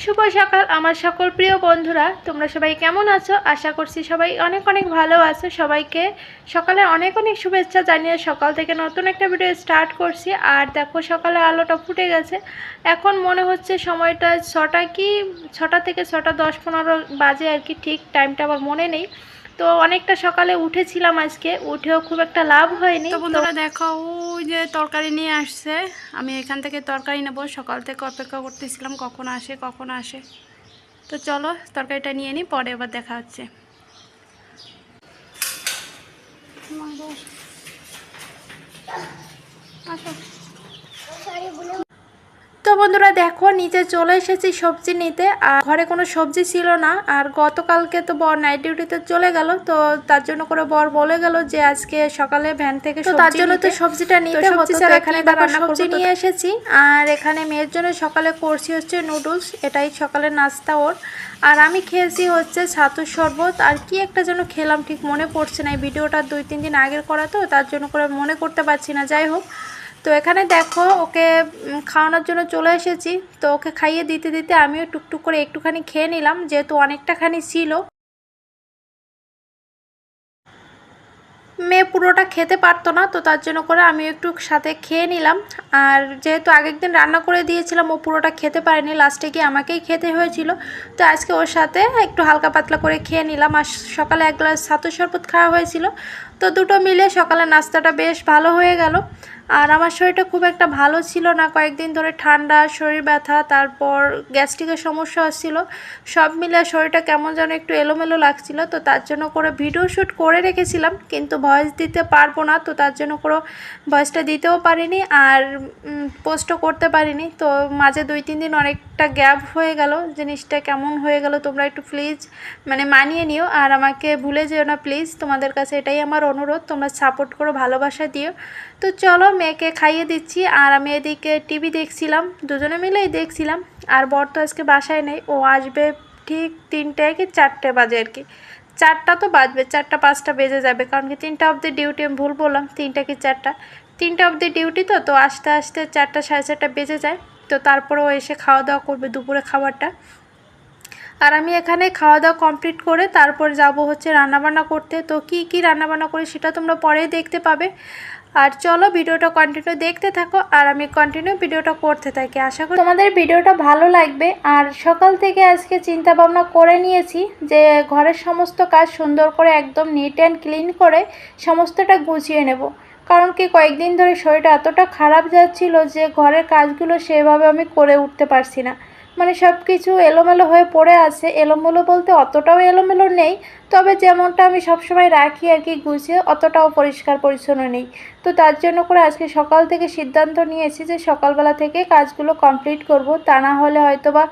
শুভ সকাল আমার সকল প্রিয় বন্ধুরা, তোমরা সবাই কেমন আছো? আশা করছি সবাই অনেক অনেক ভালো আছো। সবাইকে সকালে অনেক অনেক শুভেচ্ছা জানিয়ে সকাল থেকে নতুন একটা ভিডিও স্টার্ট করছি। আর দেখো সকালে আলোটা ফুটে গেছে। এখন মনে হচ্ছে সময়টা ছটা থেকে 6:10-15 বাজে আর কি, ঠিক টাইমটা আমার মনে নেই। তো অনেকটা সকালে উঠেছিলাম, আজকে উঠেও খুব একটা লাভ হয়নি। তো বন্ধুরা দেখো, ওই যে তরকারি নিয়ে আসছে। আমি এখান থেকে তরকারি নেব, সকাল থেকে অপেক্ষা করতেছিলাম কখন আসে। তো চলো তরকারিটা নিয়ে নিই, পরে আবার দেখা হচ্ছে। তো বন্ধুরা দেখো, নিচে চলে এসেছি সবজি নিতে। আর ঘরে কোনো সবজি ছিল না। আর গতকালকে তো বর নাইট ডিউটিতে চলে গেল, তো তার জন্য করে বর বলে গেল যে আজকে সকালে ভ্যান থেকে তার জন্য তো সবজিটা নিতে হতো। তো এখানে দেখো সবজি নিয়ে এসেছি। আর এখানে মেয়ের জন্য সকালে করছি হচ্ছে নুডলস, এটাই সকালে নাস্তা ওর। আর আমি খেয়েছি হচ্ছে ছাতুর শরবত, আর কি একটা যেন খেলাম, ঠিক মনে পড়ছে না। এই ভিডিওটা 2-3 দিন আগের করা, তো তার জন্য করে মনে করতে পারছি না। যাই হোক, তো এখানে দেখো ওকে খাওয়ানোর জন্য চলে এসেছি। তো ওকে খাইয়ে দিতে দিতে আমিও টুকটুক করে একটুখানি খেয়ে নিলাম, যেহেতু অনেকটাখানি ছিল। মেয়ে পুরোটা খেতে পারতো না, তো তার জন্য করে আমি একটু সাথে খেয়ে নিলাম। আর যেহেতু আগের দিন রান্না করে দিয়েছিলাম, ও পুরোটা খেতে পারেনি, লাস্টে গিয়ে আমাকেই খেতে হয়েছিল। তো আজকে ওর সাথে একটু হালকা পাতলা করে খেয়ে নিলাম। আর সকালে 1 গ্লাস ছাতুর শরবত খাওয়া হয়েছিল। তো দুটো মিলে সকালে নাস্তাটা বেশ ভালো হয়ে গেল। আর আমার শরীরটা খুব একটা ভালো ছিল না, কয়েকদিন ধরে ঠান্ডা, শরীর ব্যথা, তারপর গ্যাস্ট্রিকের সমস্যা হচ্ছিল। সব মিলে শরীরটা কেমন যেন একটু এলোমেলো লাগছিল। তো তার জন্য করে ভিডিও শ্যুট করে রেখেছিলাম, কিন্তু ভয়েস দিতে পারবো না। তো তার জন্য করে ভয়েসটা দিতেও পারিনি, আর পোস্টও করতে পারিনি। তো মাঝে 2-3 দিন অনেকটা গ্যাপ হয়ে গেল। জিনিসটা কেমন হয়ে গেল তোমরা একটু প্লিজ মানিয়ে নিও। আর আমাকে ভুলে যেও না প্লিজ, তোমাদের কাছে এটাই আমার অনুরোধ। তোমরা সাপোর্ট করো, ভালোবাসা দিও। তো চলো, মেয়েকে খাইয়ে দিচ্ছি। আর আমি এদিকে টিভি দেখছিলাম, দুজনে মিলেই দেখছিলাম। আর বর তো আজকে বাসায় নেই, ও আসবে ঠিক 3টে কি 4টে বাজে আর কি। 4টা তো বাজবে, 4টা-5টা বেজে যাবে, কারণ কি 3টা অবধি ডিউটি। আমি ভুল বললাম, 3টা কি 4টা, 3টা অবধি ডিউটি। তো আসতে আসতে 4টা সাড়ে 4টা বেজে যায়। তো তারপরেও এসে খাওয়া দাওয়া করবে দুপুরে খাবারটা। আর আমি এখানে খাওয়া দাওয়া কমপ্লিট করে তারপর যাব হচ্ছে রান্নাবান্না করতে। তো কি কি রান্নাবান্না করি সেটা তোমরা পরেই দেখতে পাবে। আর চলো ভিডিওটা কন্টিনিউ দেখতে থাকো, আর আমি কন্টিনিউ ভিডিওটা করতে থাকি। আশা করি তোমাদের ভিডিওটা ভালো লাগবে। আর সকাল থেকে আজকে চিন্তা ভাবনা করে নিয়েছি যে ঘরের সমস্ত কাজ সুন্দর করে একদম নিট অ্যান্ড ক্লিন করে সমস্তটা গুছিয়ে নেব। কারণ কি কয়েকদিন ধরে শরীরটা এতটা খারাপ যাচ্ছিল যে ঘরের কাজগুলো সেভাবে আমি করে উঠতে পারছি না। মানে সব কিছু এলোমেলো হয়ে পড়ে আছে। এলোমেলো বলতে অতটাও এলোমেলো নেই, তবে যেমনটা আমি সবসময় রাখি আর কি গুছিয়ে, অতটাও পরিষ্কার পরিচ্ছন্ন নেই। তো তার জন্য করে আজকে সকাল থেকে সিদ্ধান্ত নিয়েছি যে সকালবেলা থেকে কাজগুলো কমপ্লিট করব। তা না হলে হয়তো বা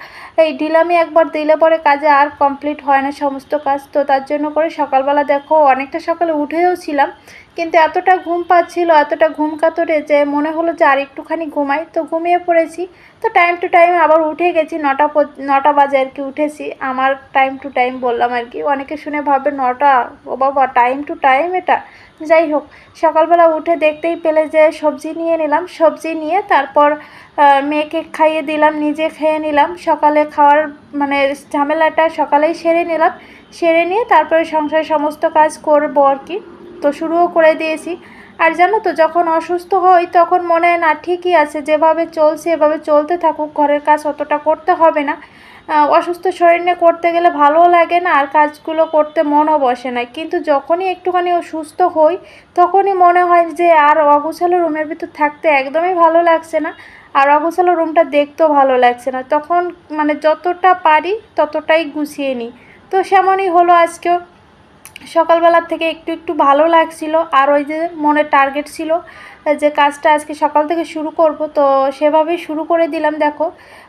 এই ঢিলামি একবার দিলে পরে কাজে আর কমপ্লিট হয় না সমস্ত কাজ। তো তার জন্য করে সকালবেলা দেখো অনেকটা সকালে উঠেও ছিলাম, কিন্তু এতটা ঘুম পাচ্ছিল, এতটা ঘুম কাতরে যে মনে হলো যে আর একটুখানি ঘুমাই। তো ঘুমিয়ে পড়েছি। তো টাইম টু টাইম আবার উঠে গেছি, 9টা বাজে আর কি উঠেছি। আমার টাইম টু টাইম বললাম আর কি, অনেকে শুনে ভাবে 9টা, ও বাবা টাইম টু টাইম এটা। যাই হোক, সকালবেলা উঠে দেখতেই পেলে যে সবজি নিয়ে নিলাম। সবজি নিয়ে তারপর মেয়েকে খাইয়ে দিলাম, নিজে খেয়ে নিলাম। সকালে খাওয়ার ঝামেলাটা সকালেই সেরে নিলাম। সেরে নিয়ে তারপরে সংসারের সমস্ত কাজ করবো আর কি। তো শুরুও করে দিয়েছি। আর জানো তো, যখন অসুস্থ হই তখন মনে হয় না ঠিকই আছে, যেভাবে চলছে এভাবে চলতে থাকুক, ঘরের কাজ অতটা করতে হবে না। অসুস্থ শরীর নিয়ে করতে গেলে ভালোও লাগে না, আর কাজগুলো করতে মনও বসে না। কিন্তু যখনই একটুখানি অসুস্থ হই তখনই মনে হয় যে আর অগোছালো রুমের ভিতর থাকতে একদমই ভালো লাগছে না, আর অগোছালো রুমটা দেখতেও ভালো লাগছে না। তখন যতটা পারি ততটাই গুছিয়ে নিই। তো সেমনই হলো আজকেও। সকালবেলার থেকে একটু একটু ভালো লাগছিল। আর ওই যে মনে টার্গেট ছিল যে কাজটা আজকে সকাল থেকে শুরু করব, তো সেভাবেই শুরু করে দিলাম। দেখো,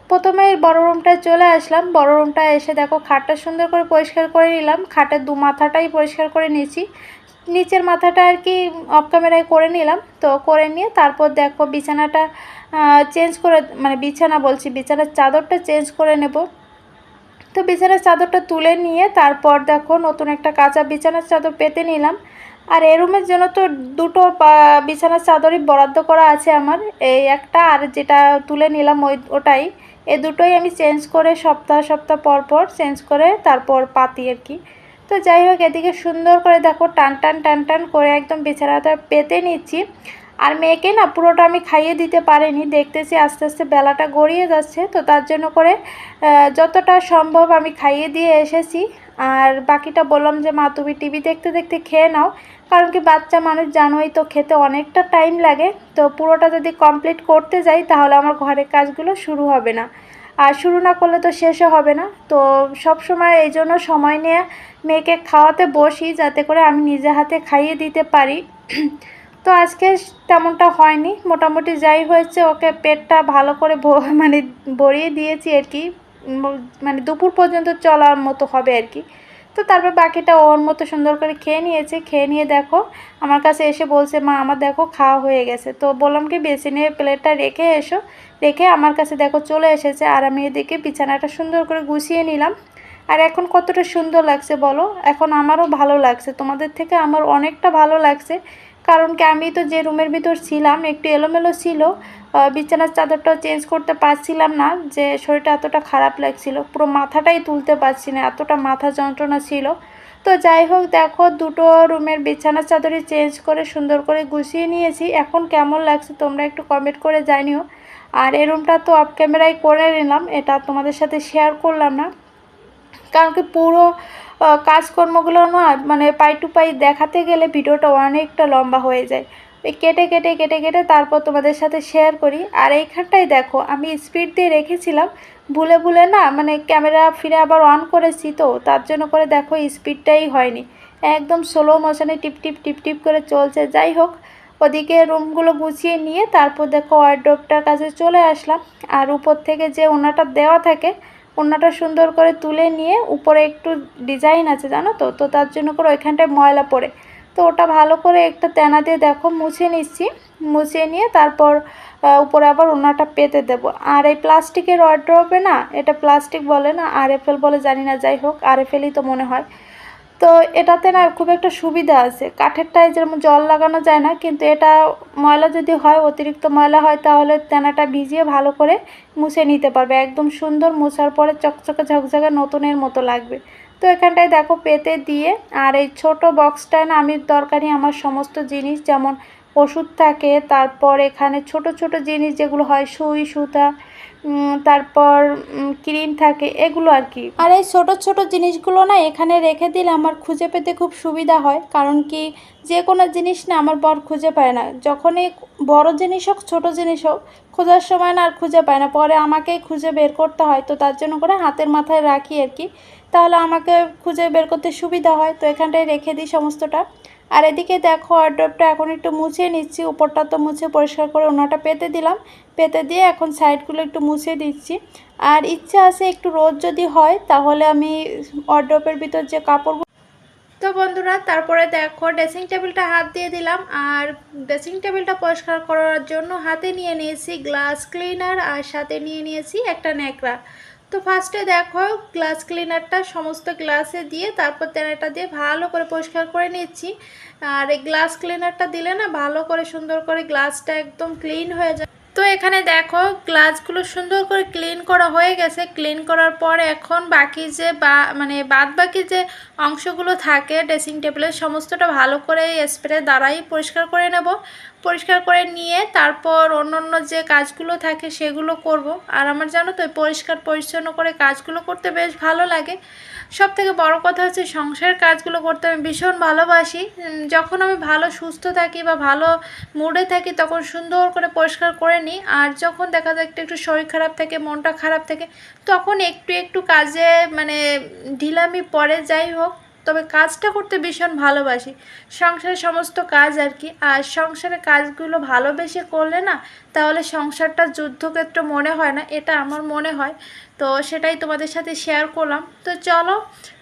প্রথমে বড় রুমটায় চলে আসলাম। বড় রুমটায় এসে দেখো খাটটা সুন্দর করে পরিষ্কার করে নিলাম। খাটের মাথাটাই পরিষ্কার করে নিয়েছি, নিচের মাথাটা আর কি অফ ক্যামেরায় করে নিলাম। তো করে নিয়ে তারপর দেখো বিছানাটা চেঞ্জ করে, বিছানার চাদরটা চেঞ্জ করে নেব। তো বিছানার চাদরটা তুলে নিয়ে তারপর দেখো নতুন একটা কাঁচা বিছানার চাদর পেতে নিলাম। আর এই রুমের জন্য তো দুটো বিছানার চাদরই বরাদ্দ করা আছে আমার, এই একটা আর যেটা তুলে নিলাম ওটাই। এই দুটোই আমি চেঞ্জ করে সপ্তাহ সপ্তাহ পর পর চেঞ্জ করে তারপর পাতি আর কি। তো যাই হোক, এদিকে সুন্দর করে দেখো টান টান টান টান করে একদম বিছানাটা পেতে নিচ্ছি। আর মেয়েকে না পুরোটা আমি খাইয়ে দিতে পারিনি, দেখতেছি আস্তে আস্তে বেলাটা গড়িয়ে যাচ্ছে, তো তার জন্য করে যতটা সম্ভব আমি খাইয়ে দিয়ে এসেছি। আর বাকিটা বললাম যে মা তুমি টিভি দেখতে দেখতে খেয়ে নাও, কারণ কি বাচ্চা মানুষ জানোই তো, খেতে অনেকটা টাইম লাগে। তো পুরোটা যদি কমপ্লিট করতে যাই তাহলে আমার ঘরের কাজগুলো শুরু হবে না, আর শুরু না করলে তো শেষও হবে না। তো সব সময় এই জন্য সময় নিয়ে মেয়েকে খাওয়াতে বসি, যাতে করে আমি নিজে হাতে খাইয়ে দিতে পারি। তো আজকে তেমনটা হয়নি, মোটামুটি যাই হয়েছে ওকে পেটটা ভালো করে মানে ভরিয়ে দিয়েছি আর কি, মানে দুপুর পর্যন্ত চলার মতো হবে আর কি। তো তারপর বাকিটা ওর মতো সুন্দর করে খেয়ে নিয়েছে। খেয়ে নিয়ে দেখো আমার কাছে এসে বলছে মা আমার দেখো খাওয়া হয়ে গেছে। তো বললাম কি বেসিনে প্লেটটা রেখে এসো, রেখে আমার কাছে দেখো চলে এসেছে। আর আমি এদিকে বিছানাটা সুন্দর করে গুছিয়ে নিলাম। আর এখন কতটা সুন্দর লাগছে বলো, এখন আমারও ভালো লাগছে, তোমাদের থেকে আমার অনেকটা ভালো লাগছে। কারণ কি আমি তো যে রুমের ভিতর ছিলাম একটু এলোমেলো ছিল, বিছানার চাদরটাও চেঞ্জ করতে পারছিলাম না, যে শরীরটা এতটা খারাপ লাগছিল, পুরো মাথাটাই তুলতে পারছি না, এতটা মাথা যন্ত্রণা ছিল। তো যাই হোক দেখো দুটো রুমের বিছানার চাদরই চেঞ্জ করে সুন্দর করে গুছিয়ে নিয়েছি। এখন কেমন লাগছে তোমরা একটু কমেন্ট করে জানিও। আর এই রুমটা তো অফ ক্যামেরায় করে নিলাম, এটা তোমাদের সাথে শেয়ার করলাম না, কারণ কি পুরো কাজকর্মগুলো না মানে পাই টু পাই দেখাতে গেলে ভিডিওটা অনেকটা লম্বা হয়ে যায়। ওই কেটে কেটে কেটে কেটে তারপর তোমাদের সাথে শেয়ার করি। আর এইখানটাই দেখো আমি স্পিড দিয়ে রেখেছিলাম, ভুলে ভুলে না মানে ক্যামেরা ফিরে আবার অন করেছি, তো তার জন্য করে দেখো স্পিডটাই হয়নি, একদম স্লো মোশনে টিপ টিপ টিপ টিপ করে চলছে। যাই হোক, ওদিকে রুমগুলো গুছিয়ে নিয়ে তারপর দেখো ওয়ার্ডরোবটার কাছে চলে আসলাম। আর উপর থেকে যে ওনাটা দেওয়া থাকে, ওড়নাটা সুন্দর করে তুলে নিয়ে উপরে একটু ডিজাইন আছে জানো তো, তো তার জন্য করে ওইখানটায় ময়লা পড়ে, তো ওটা ভালো করে একটা তেনা দিয়ে দেখো মুছে নিচ্ছি। মুছে নিয়ে তারপর উপরে আবার ওড়নাটা পেতে দেবো। আর এই প্লাস্টিকের ওয়ার্ড্রোবে না, এটা প্লাস্টিক বলে না আরএফএল বলে জানি না, যাই হোক আরএফএলই তো মনে হয়। তো এটাতে না খুব একটা সুবিধা আছে, কাঠেরটায় যেমন জল লাগানো যায় না, কিন্তু এটা ময়লা যদি হয় অতিরিক্ত ময়লা হয় তাহলে তেনাটা ভিজিয়ে ভালো করে মুছে নিতে পারবে, একদম সুন্দর মোছার পরে চকচকে ঝকঝকে নতুনের মতো লাগবে। তো এখানটায় দেখো পেতে দিয়ে, আর এই ছোট বক্সটায় না আমি দরকারি আমার সমস্ত জিনিস, যেমন ওষুধ থাকে, তারপর এখানে ছোট ছোট জিনিস যেগুলো হয় সুই সুতা, তারপর ক্রিম থাকে, এগুলো আর কি। আর এই ছোট ছোট জিনিসগুলো না এখানে রেখে দিলে আমার খুঁজে পেতে খুব সুবিধা হয়, কারণ কি যে কোনো জিনিস না আমার বর খুঁজে পায় না, যখনই বড় জিনিস হোক ছোট জিনিস হোক খোঁজার সময় না আর খুঁজে পায় না, পরে আমাকেই খুঁজে বের করতে হয়। তো তার জন্য করে হাতের মাথায় রাখি আর কি, তাহলে আমাকে খুঁজে বের করতে সুবিধা হয়। তো এখানটায় রেখে দিই সমস্তটা। আর এদিকে দেখো ওয়ার্ডরোবটা এখন একটু মুছে নিচ্ছি, উপরটা তো মুছে পরিষ্কার করে ওনাটা পেতে দিলাম, পেতে দিয়ে এখন সাইডগুলো একটু মুছে দিচ্ছি। আর ইচ্ছা আছে একটু রোদ যদি হয় তাহলে আমি ওয়ার্ডরোবের ভিতর যে কাপড়গুলো, তো বন্ধুরা তারপরে দেখো ড্রেসিং টেবিলটা হাত দিয়ে দিলাম। আর ড্রেসিং টেবিলটা পরিষ্কার করার জন্য হাতে নিয়ে নিয়েছি গ্লাস ক্লিনার, আর সাথে নিয়ে নিয়েছি একটা ন্যাকড়া। তো ফার্স্টে দেখো গ্লাস ক্লিনারটা সমস্ত গ্লাসে দিয়ে তারপর তেনাটা দিয়ে ভালো করে পরিষ্কার করে নিচ্ছি। আর এই গ্লাস ক্লিনারটা দিলে না ভালো করে সুন্দর করে গ্লাসটা একদম ক্লিন হয়ে যায়। তো এখানে দেখো গ্লাসগুলো সুন্দর করে ক্লিন করা হয়ে গেছে। ক্লিন করার পর এখন বাকি যে মানে বাদ বাকি যে অংশগুলো থাকে ড্রেসিং টেবিলের সমস্তটা ভালো করে স্প্রে দ্বারাই পরিষ্কার করে নেব। পরিষ্কার করে নিয়ে তারপর অন্য যে কাজগুলো থাকে সেগুলো করব। আর আমার জানো তো পরিষ্কার পরিচ্ছন্ন করে কাজগুলো করতে বেশ ভালো লাগে। সবথেকে বড় কথা হচ্ছে সংসারের কাজগুলো করতে আমি ভীষণ ভালোবাসি। যখন আমি ভালো সুস্থ থাকি বা ভালো মুডে থাকি তখন সুন্দর করে পরিষ্কার করে নিই। আর যখন দেখা যায় একটু একটু শরীর খারাপ থাকে, মনটা খারাপ থাকে, তখন একটু একটু কাজে মানে ঢিলামি পড়ে। যাই হোক, তবে কাজটা করতে ভীষণ ভালোবাসি, সংসারের সমস্ত কাজ আর কি। আর সংসারের কাজগুলো ভালোবেসে করলে না তাহলে সংসারটা যুদ্ধক্ষেত্র মনে হয় না, এটা আমার মনে হয়। তো সেটাই তোমাদের সাথে শেয়ার করলাম। তো চলো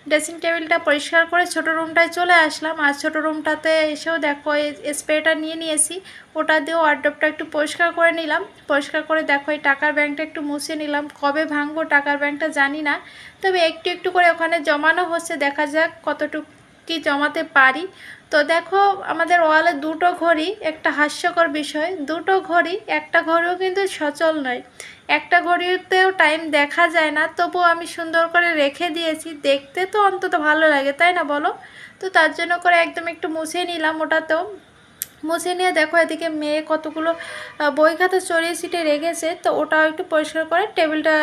ড্রেসিং টেবিলটা পরিষ্কার করে ছোটো রুমটায় চলে আসলাম। আর ছোটো রুমটাতে এসেও দেখো এই স্প্রেটা নিয়ে নিয়েছি, ওটা দিয়েও ওয়ার্ডরোবটা একটু পরিষ্কার করে নিলাম। পরিষ্কার করে দেখো এই টাকার ব্যাংকটা একটু মুছে নিলাম, কবে ভাঙবো টাকার ব্যাংকটা জানি না, তবে একটু একটু করে ওখানে জমানো হচ্ছে, দেখা যাক কতটুকু কি জমাতে পারি। তো দেখো আমাদের ওয়ালে দুটো ঘড়ি, একটা হাস্যকর বিষয়, দুটো ঘড়ি, একটা ঘড়িও কিন্তু সচল নয়, একটা ঘড়িতেও টাইম দেখা যায় না, তবুও আমি সুন্দর করে রেখে দিয়েছি, দেখতে তো অন্তত ভালো লাগে তাই না বলো। তো তার জন্য করে একদম একটু মুছে নিলাম ওটাতেও। মুছে নিয়ে দেখো এদিকে মেয়ে কতগুলো বই খাতা চড়িয়ে ছিটে রেখেছে, তো ওটাও একটু পরিষ্কার করে টেবিলটা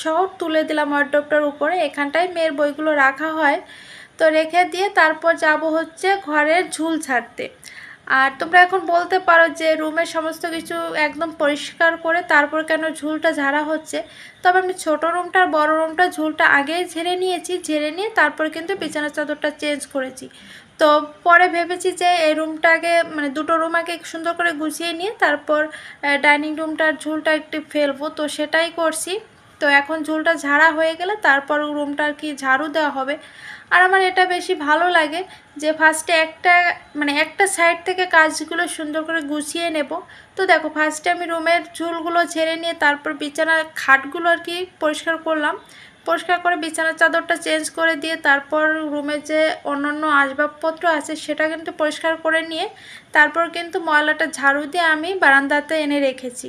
সহ তুলে দিলাম ওয়ারড্রপটার উপরে, এখানটায় মেয়ের বইগুলো রাখা হয়। তো রেখে দিয়ে তারপর যাব হচ্ছে ঘরের ঝুল ছাড়তে। আর তোমরা এখন বলতে পারো যে রুমের সমস্ত কিছু একদম পরিষ্কার করে তারপর কেন ঝুলটা ঝাড়া হচ্ছে। তবে আমি ছোটো রুমটা আর বড়ো রুমটা ঝুলটা আগেই ঝেড়ে নিয়েছি, ঝেড়ে নিয়ে তারপর কিন্তু বিছানার চাদরটা চেঞ্জ করেছি। তো পরে ভেবেছি যে এই রুমটা আগে মানে দুটো রুম আগে সুন্দর করে গুছিয়ে নিয়ে তারপর ডাইনিং রুমটার ঝুলটা একটু ফেলবো, তো সেটাই করছি। তো এখন ঝুলটা ঝাড়া হয়ে গেলে তারপর রুমটা আর কি ঝাড়ু দেওয়া হবে। আর আমার এটা বেশি ভালো লাগে যে ফার্স্টে একটা সাইড থেকে কাজগুলো সুন্দর করে গুছিয়ে নেব। তো দেখো ফার্স্টে আমি রুমের ঝুলগুলো ঝেড়ে নিয়ে তারপর বিছানার খাটগুলো আর কি পরিষ্কার করলাম, পরিষ্কার করে বিছানার চাদরটা চেঞ্জ করে দিয়ে তারপর রুমে যে অন্যান্য আসবাবপত্র আছে সেটা কিন্তু পরিষ্কার করে নিয়ে তারপর কিন্তু ময়লাটা ঝাড়ু দিয়ে আমি বারান্দাতে এনে রেখেছি,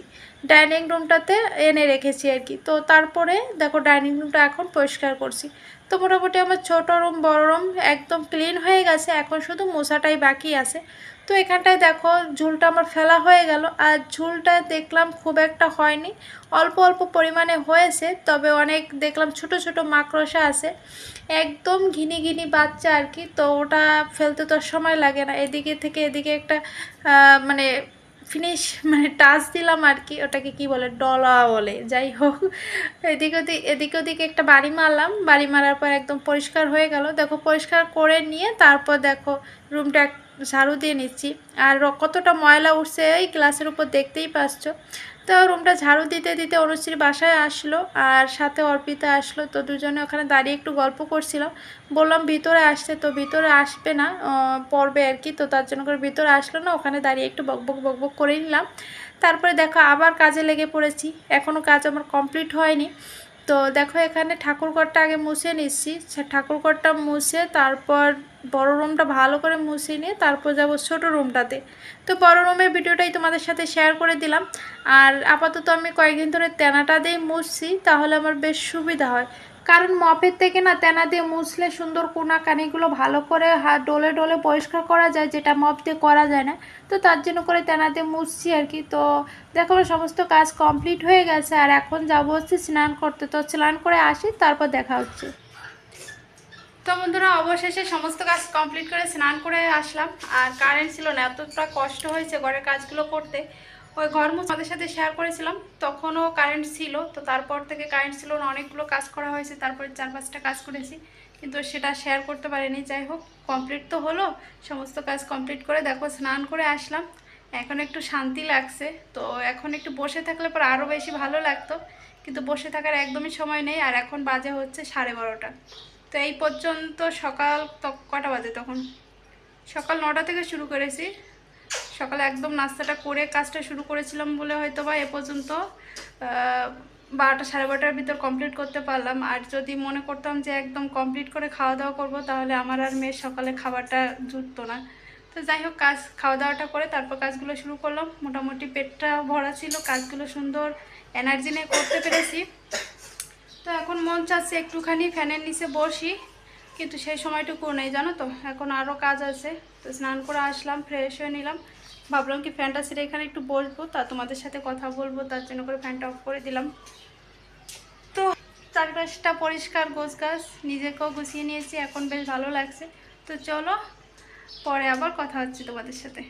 ডাইনিং রুমটাতে এনে রেখেছি আর কি। তো তারপরে দেখো ডাইনিং রুমটা এখন পরিষ্কার করছি। তো মোটামুটি আমার ছোটো রুম বড় রুম একদম ক্লিন হয়ে গেছে, এখন শুধু মোছাটাই বাকি আছে। তো এখানটায় দেখো ঝুলটা আমার ফেলা হয়ে গেল, আর ঝুলটা দেখলাম খুব একটা হয়নি, অল্প অল্প পরিমাণে হয়েছে, তবে অনেক দেখলাম ছোট ছোট মাকড়সা আছে, একদম ঘিনি ঘিনি বাচ্চা আর কি। তো ওটা ফেলতে তো সময় লাগে না, এদিকে থেকে এদিকে একটা মানে ফিনিশ মানে টাচ দিলাম আর কি, ওটাকে কি বলে ডলা বলে, যাই হোক এদিক ওদিকে একটা বাড়ি মারলাম, বাড়ি মারার পর একদম পরিষ্কার হয়ে গেল। দেখো পরিষ্কার করে নিয়ে তারপর দেখো রুমটা ঝাড়ু দিয়ে নিচ্ছি। আর কতটা ময়লা উঠছে এই গ্লাসের উপর দেখতেই পাচ্ছ। তো রুমটা ঝাড়ু দিতে দিতে অনুশ্রী বাসায় আসলো আর সাথে অর্পিতা আসলো, তো দুজনে ওখানে দাঁড়িয়ে একটু গল্প করছিলাম। বললাম ভিতরে আসতে, তো ভিতরে আসবে না, পড়বে আর কি, তো তার জন্য করে ভিতরে আসলো না, ওখানে দাঁড়িয়ে একটু বকবক বকবক করে নিলাম। তারপরে দেখো আবার কাজে লেগে পড়েছি, এখনও কাজ আমার কমপ্লিট হয়নি। তো দেখো এখানে ঠাকুরঘরটা আগে মুছে নিচ্ছি, ঠাকুরঘরটা মুছে তারপর বড় রুমটা ভালো করে মুছে নিয়ে তারপর যাব ছোটো রুমটাতে। তো বড় রুমের ভিডিওটাই তোমাদের সাথে শেয়ার করে দিলাম। আর আপাতত আমি কয়েকদিন ধরে তেনাটা দিয়ে মুছছি, তাহলে আমার বেশ সুবিধা হয়, কারণ মপের থেকে না তেনা দিয়ে মুছলে সুন্দর কোনা কানিগুলো ভালো করে ডলে ডলে পরিষ্কার করা যায়, যেটা মপ দিয়ে করা যায় না। তো তার জন্য করে তেনা দিয়ে মুছছি আর কি। তো দেখো আমার সমস্ত কাজ কমপ্লিট হয়ে গেছে, আর এখন যাবো হচ্ছে স্নান করতে, তো স্নান করে আসি তারপর দেখা হচ্ছে। তো বন্ধুরা অবশেষে সমস্ত কাজ কমপ্লিট করে স্নান করে আসলাম, আর কারেন্ট ছিল না, এতটা কষ্ট হয়েছে ঘরের কাজগুলো করতে। ওই ঘর আমাদের সাথে শেয়ার করেছিলাম, তখনও কারেন্ট ছিল, তো তারপর থেকে কারেন্ট ছিল না, অনেকগুলো কাজ করা হয়েছে, তারপরে 4-5টা কাজ করেছি, কিন্তু সেটা শেয়ার করতে পারিনি। যাই হোক কমপ্লিট তো হলো, সমস্ত কাজ কমপ্লিট করে দেখো স্নান করে আসলাম, এখন একটু শান্তি লাগছে। তো এখন একটু বসে থাকলে পর আরও বেশি ভালো লাগতো, কিন্তু বসে থাকার একদমই সময় নেই। আর এখন বাজে হচ্ছে 12:30। তো এই পর্যন্ত সকাল কটা বাজে, তখন সকাল 9টা থেকে শুরু করেছি, সকালে একদম নাস্তাটা করে কাজটা শুরু করেছিলাম বলে হয়তো বা এ পর্যন্ত 12টা 12:30টার ভিতর কমপ্লিট করতে পারলাম। আর যদি মনে করতাম যে একদম কমপ্লিট করে খাওয়া দাওয়া করবো, তাহলে আমার আর মেয়ের সকালে খাবারটা জুটতো না। তো যাই হোক খাওয়া দাওয়াটা করে তারপর কাজগুলো শুরু করলাম, মোটামুটি পেটটা ভরা ছিল, কাজগুলো সুন্দর এনার্জি নিয়ে করতে পেরেছি। তো এখন মন চাচ্ছে একটুখানি ফ্যানের নিচে বসি, কিন্তু সেই সময়টুকু নেই জানো তো, এখন আরও কাজ আছে। তো স্নান করে আসলাম, ফ্রেশ হয়ে নিলাম, ভাবলাম কি ফ্যানটা ছেড়ে এখানে একটু বসবো, তা তোমাদের সাথে কথা বলবো, তার জন্য করে ফ্যানটা অফ করে দিলাম। তো চারপাশটা পরিষ্কার গোছগাছ নিজেকেও গুছিয়ে নিয়েছি, এখন বেশ ভালো লাগছে। তো চলো পরে আবার কথা হচ্ছে তোমাদের সাথে।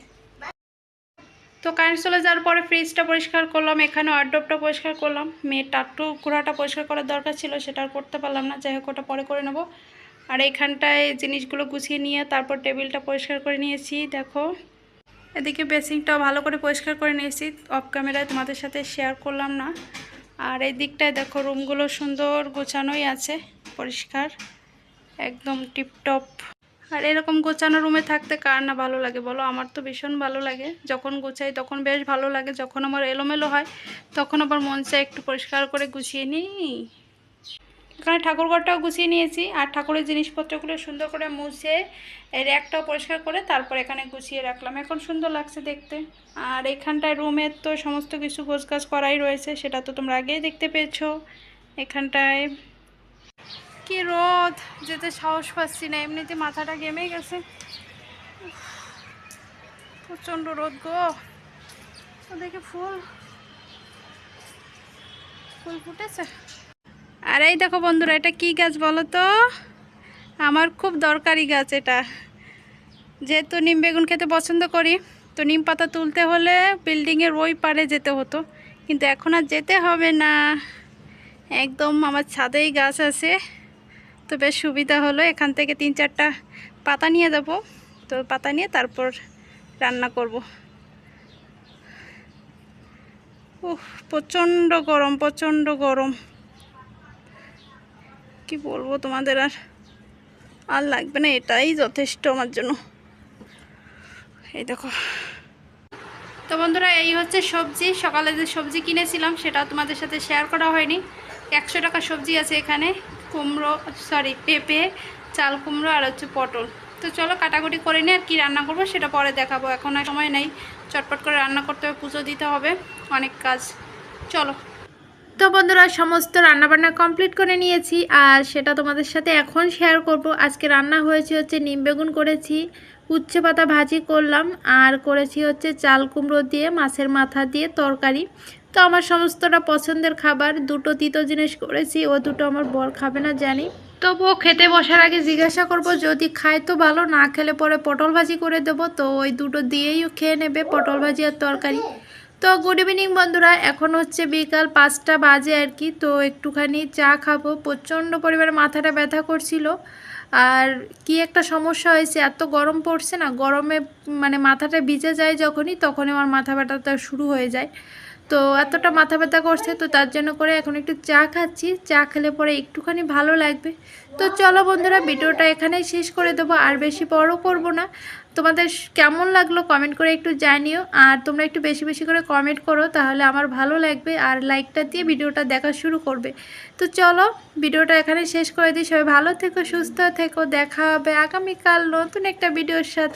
তো কারেন্ট চলে যাওয়ার পরে ফ্রিজটা পরিষ্কার করলাম, এখানে ওয়ারড্রপটা পরিষ্কার করলাম, মেয়ের টাট্টু ঘোড়াটা পরিষ্কার করার দরকার ছিল, সেটা আর করতে পারলাম না, যাই হোক ওটা পরে করে নেবো। আর এইখানটায় জিনিসগুলো গুছিয়ে নিয়ে তারপর টেবিলটা পরিষ্কার করে নিয়েছি। দেখো এদিকে বেসিংটাও ভালো করে পরিষ্কার করে নিয়েছি, অফ ক্যামেরায় তোমাদের সাথে শেয়ার করলাম না। আর এই দিকটায় দেখো রুমগুলো সুন্দর গোছানোই আছে, পরিষ্কার একদম টিপটপ। আর এরকম গোছানো রুমে থাকতে কার না ভালো লাগে বলো, আমার তো ভীষণ ভালো লাগে, যখন গোছাই তখন বেশ ভালো লাগে, যখন আমার এলোমেলো হয় তখন আবার মন চায় একটু পরিষ্কার করে গুছিয়ে নিই। এখানে ঠাকুরঘরটাও গুছিয়ে নিয়েছি, আর ঠাকুরের জিনিসপত্রগুলো সুন্দর করে মুছে এর একটাও পরিষ্কার করে তারপর এখানে গুছিয়ে রাখলাম। এখন সুন্দর লাগছে দেখতে। আর এখানটায় রুমের তো সমস্ত কিছু গোছগাছ করাই রয়েছে, সেটা তো তোমরা আগেই দেখতে পেয়েছো। এখানটায় কি রোদ, যেতে সাহস পাচ্ছি না, এমনিতে মাথাটা ঘেমে গেছে। প্রচণ্ড রোদ গো। ওদিকে ফুল ফুল ফুটেছে। আর এই দেখো বন্ধুরা, এটা কি গাছ বলো তো? আমার খুব দরকারি গাছ এটা। যেহেতু নিম বেগুন খেতে পছন্দ করি, তো নিম পাতা তুলতে হলে বিল্ডিংয়ের ওই পারে যেতে হতো, কিন্তু এখন আর যেতে হবে না, একদম আমার ছাদেই গাছ আছে। তো বেশ সুবিধা হলো, এখান থেকে 3-4টা পাতা নিয়ে যাব। তো পাতা নিয়ে তারপর রান্না করব। প্রচণ্ড গরম, প্রচণ্ড গরম, কি বলবো তোমাদের। আর লাগবে না, এটাই যথেষ্ট আমার জন্য। এই দেখো। তো বন্ধুরা, এই হচ্ছে সবজি। সকালে যে সবজি কিনেছিলাম সেটা তোমাদের সাথে শেয়ার করা হয়নি। 100 টাকা সবজি আছে এখানে। পেঁপে, চাল কুমড়ো আর হচ্ছে পটল। তো চলো কাটাকুটি করে নিই, আর কি রান্না করবো সেটা পরে দেখাবো। এখন আর সময় নেই, চটপট করে রান্না করতে হবে, পুজো দিতে হবে, অনেক কাজ। চলো। তো বন্ধুরা, সমস্ত রান্নাবান্না কমপ্লিট করে নিয়েছি, আর সেটা তোমাদের সাথে এখন শেয়ার করব। আজকে রান্না হয়েছে হচ্ছে নিম বেগুন করেছি, উচ্ছে পাতা ভাজি করলাম, আর করেছি হচ্ছে চাল কুমড়ো দিয়ে মাছের মাথা দিয়ে তরকারি। তো আমার সমস্তটা পছন্দের খাবার। দুটো তিতো জিনিস করেছি, ও দুটো আমার বর খাবে না জানি, তবুও খেতে বসার আগে জিজ্ঞাসা করব, যদি খায় তো ভালো, না খেলে পরে পটল ভাজি করে দেবো। তো ওই দুটো দিয়েই খেয়ে নেবে, পটল ভাজি আর তরকারি। তো গুড ইভিনিং বন্ধুরা, এখন হচ্ছে বিকাল 5টা বাজে আর কি। তো একটুখানি চা খাবো। প্রচণ্ড পরিমাণে মাথাটা ব্যথা করছিল, আর কি একটা সমস্যা হয়েছে, এত গরম পড়ছে না, গরমে মানে মাথাটা ভিজে যায় যখনই, তখনই আমার মাথা ব্যথাটা শুরু হয়ে যায়। তো এতটা মাথা ব্যথা করছে, তো তার জন্য করে এখন একটু চা খাচ্ছি। চা খেলে পরে একটুখানি ভালো লাগবে। তো চলো বন্ধুরা, ভিডিওটা এখানেই শেষ করে দেবো, আর বেশি বড় করব না। তোমাদের কেমন লাগলো কমেন্ট করে একটু জানিও, আর তোমরা একটু বেশি বেশি করে কমেন্ট করো, তাহলে আমার ভালো লাগবে, আর লাইকটা দিয়ে ভিডিওটা দেখা শুরু করবে। তো চলো, ভিডিওটা এখানে শেষ করে দিই। সবাই ভালো থেকো, সুস্থ থেকো, দেখা হবে আগামীকাল নতুন একটা ভিডিওর সাথে।